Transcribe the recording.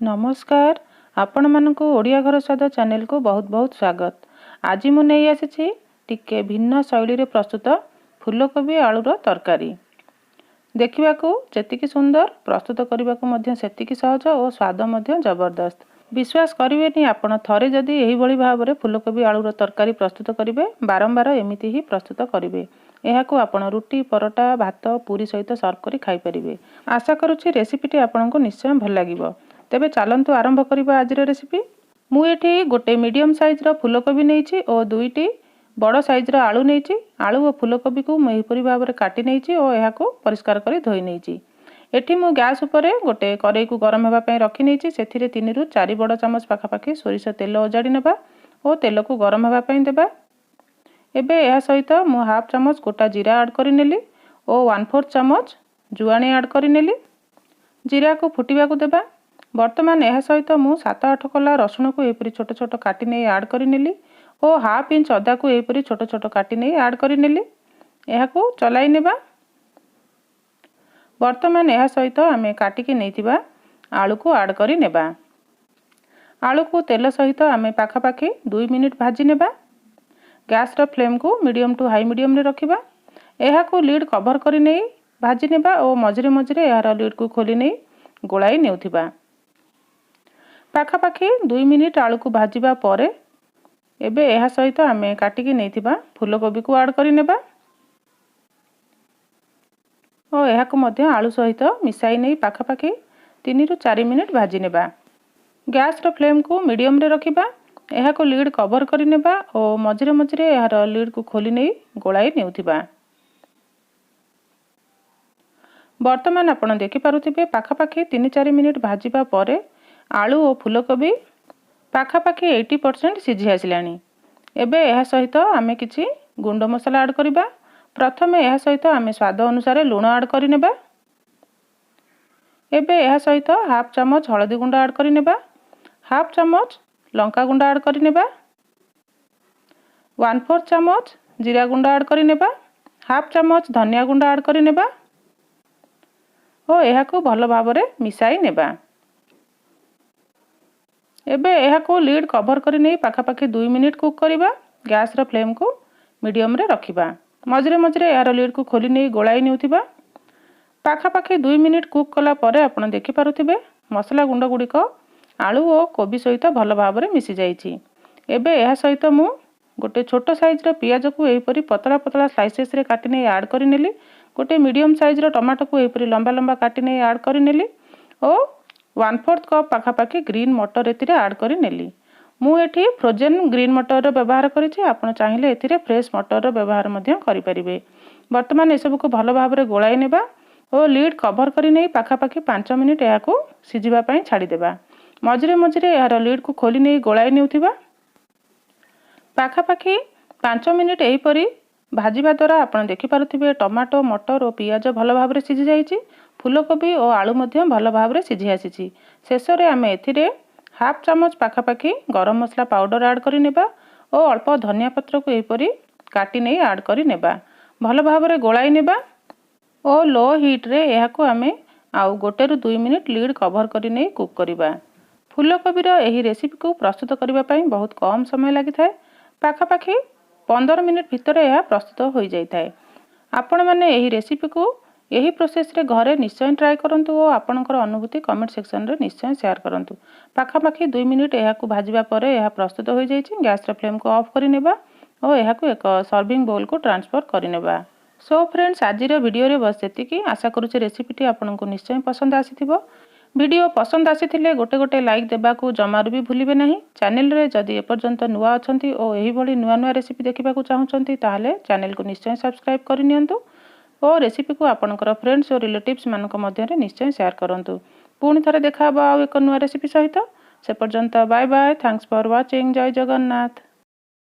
नमस्कार आपण मानक ओडिया घर स्वाद चैनल को बहुत बहुत स्वागत। आज मु नहीं आसी टिके भिन्न शैली रे प्रस्तुत फूलकोबी आलूर तरकारी। देखा जी सुंदर प्रस्तुत करने को सेतिकी सहज और स्वाद जबरदस्त। विश्वास करेनि आपण थरे जदि यही भाव में फूलकोबी आलूर तरकारी प्रस्तुत करेंगे बारंबार एमती ही प्रस्तुत करेंगे। यह आपण रुटी परोटा भात पूरी सहित सर्व कर खाईपर। आशा करुच्ची रेसिपीटी आपको निश्चय भल लगे। तेबे चलतु आरंभ करबा आज रेसिपी। मु एठी गोटे मीडियम साइज रो फूलकोबी नैची और दुईटी बड़ साइज रो आलू नैची। आलू और फूलकोबी को मु एपरि भाव में काटी नैची और यहा को परिष्कार करी धोई नैची। एठी मु गैस उपरे गोटे कड़ाई को गरम होगा पई रखी नैची। सेथिरे 3 रु 4 बड़ चामच पाखापाखि सोरिष तेल ओजाड़ी नेबा और तेल को गरम होगा पई देबा। एबे यह सहित मु हाफ चामच गोटा जीरा ऐड करि नेली और 1/4 चामच जुआणी ऐड करि नेली। जीरा को फुटिबा को देबा। वर्तमान यह सहित मु 7-8 कला रसुण को एपरी छोट छोट काटी नहीं ऐड करि नेली और हाफ इंच अदा को एपरी छोट छोट काटी नहीं ऐड करि नेली। यह को चलाई नेबा। वर्तमान यह सहित आमे काटिकी नैथिबा आलू को ऐड करि नेबा। आलू को तेल सहित आमे पाखापाखि 2 मिनिट भाजी नेबा। गैस रो फ्लेम को मीडियम टू हाई मीडियम रे रखिबा। यह को लीड कवर करि नै भाजी नेबा और मझरे मझरे यार लीड को खोली नै गोलाई नेउथिबा। पाखापाखि 2 मिनिट आलू को भाजीबा परे एबे यह सहित आमे काटिकी नैथिबा फूलकोबी को ऐड करि नेबा और यह को मध्य आलू सहित मिसाई नै पाखापाखि 3 रु 4 मिनिट भाजी नेबा। गैस रो फ्लेम को मीडियम रे रखिबा। यह को लीड कवर करि नेबा और मझरे मझरे यार लीड को खोली नै गोलाई नेउथिबा। वर्तमान आपण देखि पारुथिबे पाखापाखि 3-4 मिनिट भाजीबा परे आलू और फूलकोबी पाखापाखि 80% सिझी आसिलानी। एबे यह सहित आमे किछि गुंड मसला ऐड करिबा। प्रथमे यह सहित आमे स्वाद अनुसार लूण ऐड करि नेबा। एबे यह सहित हाफ चामच हळदी गुंड ऐड करि नेबा। हाफ चामच लंका गुंड ऐड करि नेबा। 1/4 चामच जीरा गुंड ऐड करि नेबा। हाफ चामच धनिया गुंड ऐड करि नेबा और यह को भल भाव में मिसाई नेबा। एबे यह को लीड कवर करि नै पाखापाखि 2 मिनिट कुक करिबा। गैस रो फ्लेम को मीडियम रे रखिबा। मझरे मझरे यार लीड को खोली नै गोलाई नेउथिबा। पाखापाखि 2 मिनिट कुक कला परे आपण देखि पारुथिबे मसला गुंड गुड़िक आलू और कोबी सहित भल भाव में मिसी जाइछि। एबे यह सहित मु गोटे छोट साइज रो पियाज को एपरि पतला पतला स्लाइसेस रे काटी नै ऐड करि नेली। गोटे मीडियम साइज रो टमाटो को एपरि लंबा लंबा काटी नै ऐड करि नेली और 1/4 कप पाखापाखि ग्रीन मटर एथिरे ऐड करि नेली। मु एठी फ्रोजेन ग्रीन मटर रो व्यवहार करिछि। आपण चाहिले एथिरे फ्रेश मटर रो व्यवहार मध्य करि परिबे। वर्तमान ए सब को भल भाव में गोलाई नेबा और लीड कवर करि नै पाखापाखि 5 मिनिट या को सिझिबा पई छाडी देबा। मझरे मझरे यार लीड को खोली नै गोलाई नेउथिबा। पाखापाखि 5 मिनिट एहीपरि भाजीबा द्वारा आपण देखि पारुथिबे टमाटो मटर और पियाज भल भाव में सिझी जाइछि। फूलकोबी और आलू मध्य भल भाव में सिझी आसीछि। शेष में आमे एथिरे हाफ चामच पाखापाखि गरम मसला पाउडर ऐड करि नेबा और अल्प धनिया पत्र को एपरि काटी नै ऐड करि नेबा। भल भाव में गोलाई नेबा और लो हीट रे यह को आमे आउ 1 रु 2 मिनिट लीड कवर करि नै कुक करिबा। फूलकोबी रो एही रेसिपी को प्रस्तुत करिबा पई बहुत कम समय लागि थाए। पाखापाखि 15 मिनिट भितर यह प्रस्तुत हो जाई थाए। आपण माने एही रेसिपी को यही प्रोसेस रे घरे निश्चय ट्राई करंतु और आपणकर अनुभूति कमेंट सेक्शन रे निश्चय शेयर करंतु। पाखापाखि 2 मिनिट यह को भाजीबा परे यह प्रस्तुत हो जाइछि। गैस रे फ्लेम को ऑफ करि नेबा और यह को एक सर्विंग बाउल को ट्रांसफर करि नेबा। सो फ्रेंड्स आज वीडियो रे बस एतिकी। आशा करूछि रेसिपीटी आपनको निश्चय पसंद आसीथिबो। वीडियो पसंद आसीथिले गोटे गोटे लाइक देबा को जमार भी भूलिबे नहीं। चैनल रे जदि एपर्यंत नुआ अछंती और एही भली नुआ नुआ रेसिपी देखिबा को चाहउछंती ताहाले चैनल को निश्चय सब्सक्राइब करि नियंतु और रेसिपी को आपणकर फ्रेंड्स और रिलेटिव्स मानक मध्य निश्चय शेयर करंतु। पुणी थरे देखा एक नुआ रेसिपी सहित। से पर्यंत bye bye. Thanks for watching. जय जगन्नाथ।